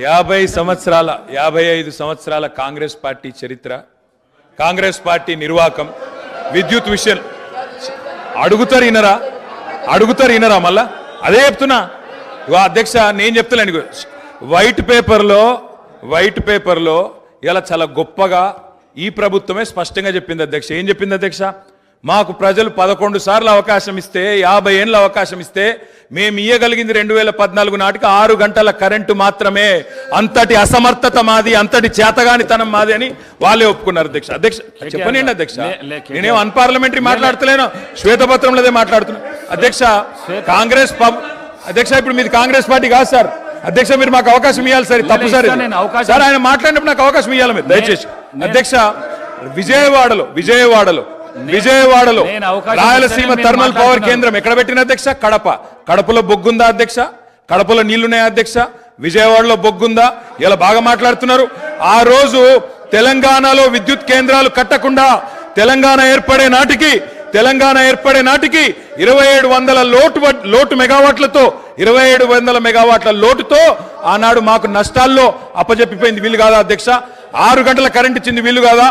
55 సంవత్సరాల కాంగ్రెస్ పార్టీ చరిత్ర, కాంగ్రెస్ పార్టీ నిర్వాకం, విద్యుత్ విషయం అడుగుతారు ఇనరా మళ్ళా అదే చెప్తున్నా. అధ్యక్ష నేను చెప్తలేను, వైట్ పేపర్లో ఇలా చాలా గొప్పగా ఈ ప్రభుత్వమే స్పష్టంగా చెప్పింది అధ్యక్ష. ఏం చెప్పింది అధ్యక్ష? మాకు ప్రజలు 11 సార్లు అవకాశం ఇస్తే, 50 ఏళ్ళ అవకాశం ఇస్తే మేము ఇయ్యగలిగింది 2014 నాటికి 6 గంటల కరెంటు మాత్రమే. అంతటి అసమర్థత మాది, అంతటి చేతగానితనం మాది అని వాళ్ళే ఒప్పుకున్నారు అధ్యక్ష. చెప్పనండి అధ్యక్ష, నేనేం అన్పార్లమెంటరీ మాట్లాడతలేను, శ్వేతపత్రంలోదే మాట్లాడుతున్నా అధ్యక్ష. అధ్యక్ష ఇప్పుడు మీది కాంగ్రెస్ పార్టీ కాదు సార్. అధ్యక్ష మీరు మాకు అవకాశం ఇవ్వాలి సార్, తప్పు సార్. సార్ ఆయన మాట్లాడినప్పుడు నాకు అవకాశం ఇవ్వాలి మీరు దయచేసి. అధ్యక్ష విజయవాడలో రాయలసీమ థర్మల్ పవర్ కేంద్రం ఎక్కడ పెట్టిన అధ్యక్ష? కడపలో బొగ్గుందా అధ్యక్ష? కడపలో నీళ్లున్నాయా అధ్యక్ష? విజయవాడలో బొగ్గుందా? ఇలా బాగా మాట్లాడుతున్నారు. ఆ రోజు తెలంగాణలో విద్యుత్ కేంద్రాలు కట్టకుండా తెలంగాణ ఏర్పడే నాటికి 2700 లోటు మెగావాట్లతో 2700 మెగావాట్ల లోటుతో ఆనాడు మాకు నష్టాల్లో అప్పజెప్పిపోయింది వీలు కాదా అధ్యక్ష? 6 గంటల కరెంట్ ఇచ్చింది వీలు కాదా?